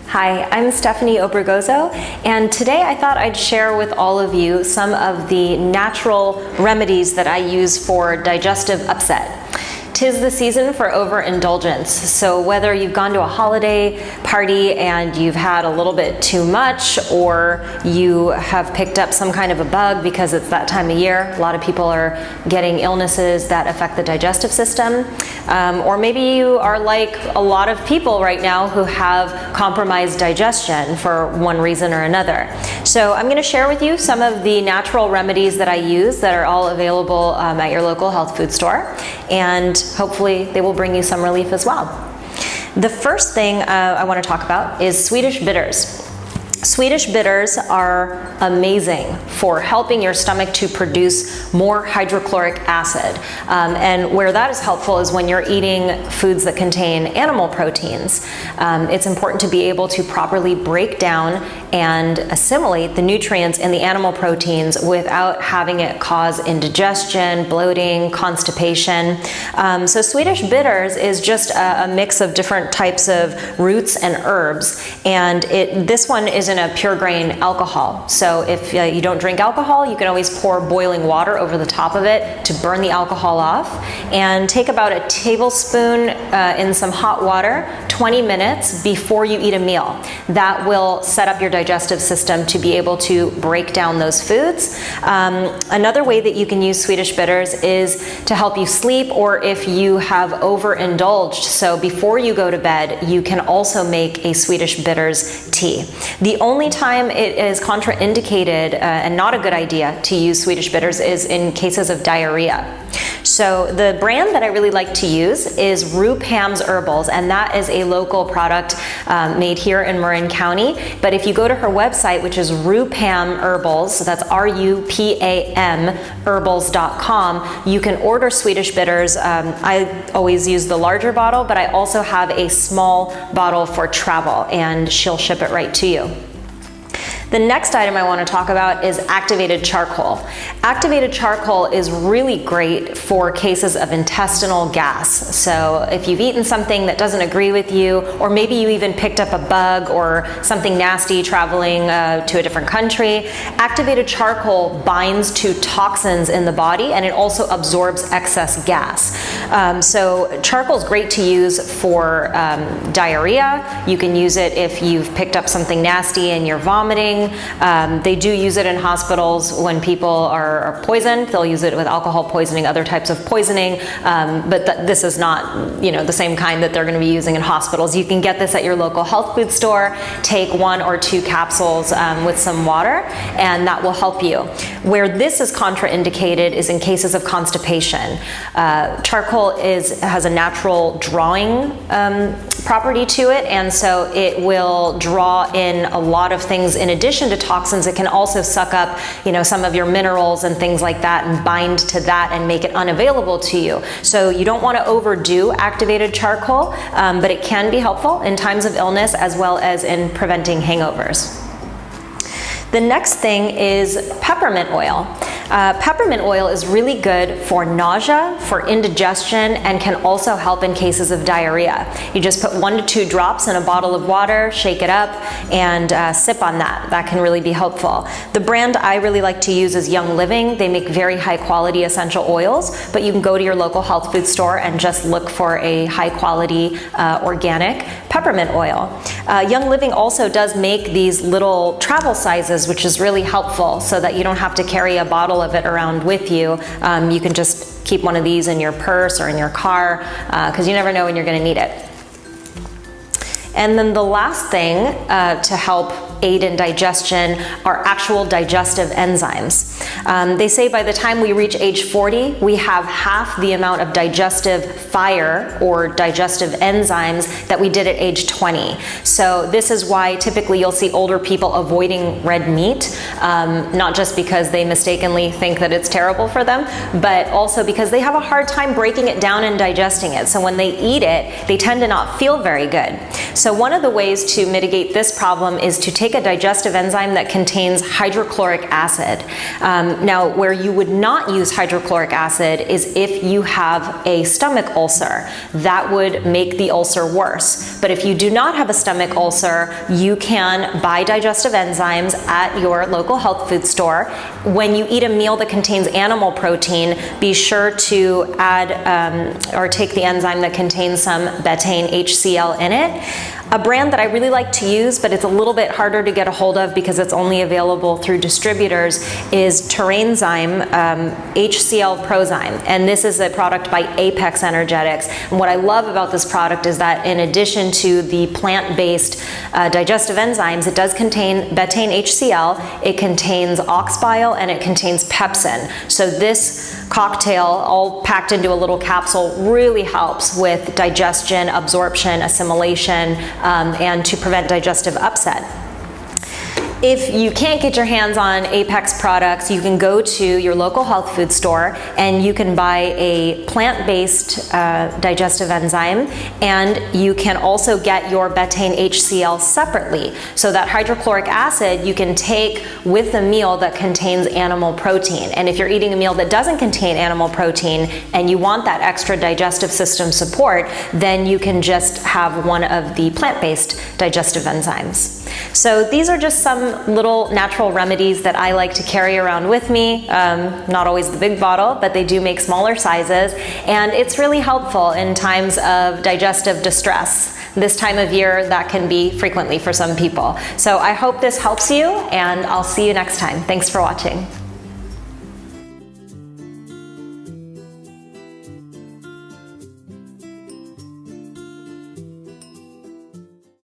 Hi, I'm Stephanie Obregozo, and today I thought I'd share with all of you some of the natural remedies that I use for digestive upset. 'Tis the season for overindulgence, so whether you've gone to a holiday party and you've had a little bit too much, or you have picked up some kind of a bug because it's that time of year, a lot of people are getting illnesses that affect the digestive system, or maybe you are like a lot of people right now who have compromised digestion for one reason or another. So I'm going to share with you some of the natural remedies that I use that are all available at your local health food store, and hopefully they will bring you some relief as well. The first thing I want to talk about is Swedish Bitters. Swedish Bitters are amazing for helping your stomach to produce more hydrochloric acid. And where that is helpful is when you're eating foods that contain animal proteins. It's important to be able to properly break down and assimilate the nutrients in the animal proteins without having it cause indigestion, bloating, constipation. So Swedish Bitters is just a mix of different types of roots and herbs, and this one is in a pure grain alcohol. So if you don't drink alcohol, you can always pour boiling water over the top of it to burn the alcohol off, and take about a tablespoon in some hot water 20 minutes before you eat a meal. That will set up your digestive system to be able to break down those foods. Another way that you can use Swedish Bitters is to help you sleep, or if you have overindulged. So before you go to bed, you can also make a Swedish Bitters tea. The only time it is contraindicated and not a good idea to use Swedish Bitters is in cases of diarrhea. So the brand that I really like to use is Rupam's Herbals, and that is a local product made here in Marin County. But if you go to her website, which is Rupam Herbals, so that's RUPAM herbals.com, you can order Swedish Bitters. I always use the larger bottle, but I also have a small bottle for travel, and she'll ship it right to you. The next item I want to talk about is activated charcoal. Activated charcoal is really great for cases of intestinal gas. So if you've eaten something that doesn't agree with you, or maybe you even picked up a bug or something nasty traveling to a different country, activated charcoal binds to toxins in the body, and it also absorbs excess gas. So charcoal is great to use for diarrhea. You can use it if you've picked up something nasty and you're vomiting. They do use it in hospitals when people are poisoned. They'll use it with alcohol poisoning, other types of poisoning, but this is not, the same kind that they're going to be using in hospitals. You can get this at your local health food store. Take 1 or 2 capsules with some water, and that will help you. Where this is contraindicated is in cases of constipation. Charcoal has a natural drawing property to it, and so it will draw in a lot of things in addition to toxins. It can also suck up, some of your minerals and things like that, and bind to that and make it unavailable to you. So you don't want to overdo activated charcoal, but it can be helpful in times of illness as well as in preventing hangovers. The next thing is peppermint oil. Peppermint oil is really good for nausea, for indigestion, and can also help in cases of diarrhea. You just put 1 to 2 drops in a bottle of water, shake it up, and sip on that. That can really be helpful. The brand I really like to use is Young Living. They make very high quality essential oils, but you can go to your local health food store and just look for a high quality organic peppermint oil. Young Living also does make these little travel sizes, which is really helpful, so that you don't have to carry a bottle of it around with you. You can just keep one of these in your purse or in your car, because you never know when you're going to need it. And then the last thing to help aid in digestion are actual digestive enzymes. They say by the time we reach age 40, we have half the amount of digestive fire or digestive enzymes that we did at age 20. So this is why typically you'll see older people avoiding red meat, not just because they mistakenly think that it's terrible for them, but also because they have a hard time breaking it down and digesting it. So when they eat it, they tend to not feel very good. So So one of the ways to mitigate this problem is to take a digestive enzyme that contains hydrochloric acid. Now, where you would not use hydrochloric acid is if you have a stomach ulcer. That would make the ulcer worse. But if you do not have a stomach ulcer, you can buy digestive enzymes at your local health food store. When you eat a meal that contains animal protein, be sure to add or take the enzyme that contains some betaine HCl in it. A brand that I really like to use, but it's a little bit harder to get a hold of because it's only available through distributors, is Terrainzyme HCl Prozyme. And this is a product by Apex Energetics. And what I love about this product is that in addition to the plant-based digestive enzymes, it does contain betaine HCl, it contains ox bile, and it contains pepsin. So this cocktail, all packed into a little capsule, really helps with digestion, absorption, assimilation, and to prevent digestive upset. If you can't get your hands on Apex products, you can go to your local health food store and you can buy a plant-based digestive enzyme, and you can also get your betaine HCl separately. So that hydrochloric acid you can take with a meal that contains animal protein. And if you're eating a meal that doesn't contain animal protein and you want that extra digestive system support, then you can just have one of the plant-based digestive enzymes. So these are just some little natural remedies that I like to carry around with me. Not always the big bottle, but they do make smaller sizes, and it's really helpful in times of digestive distress. This time of year, that can be frequently for some people. So I hope this helps you, and I'll see you next time. Thanks for watching.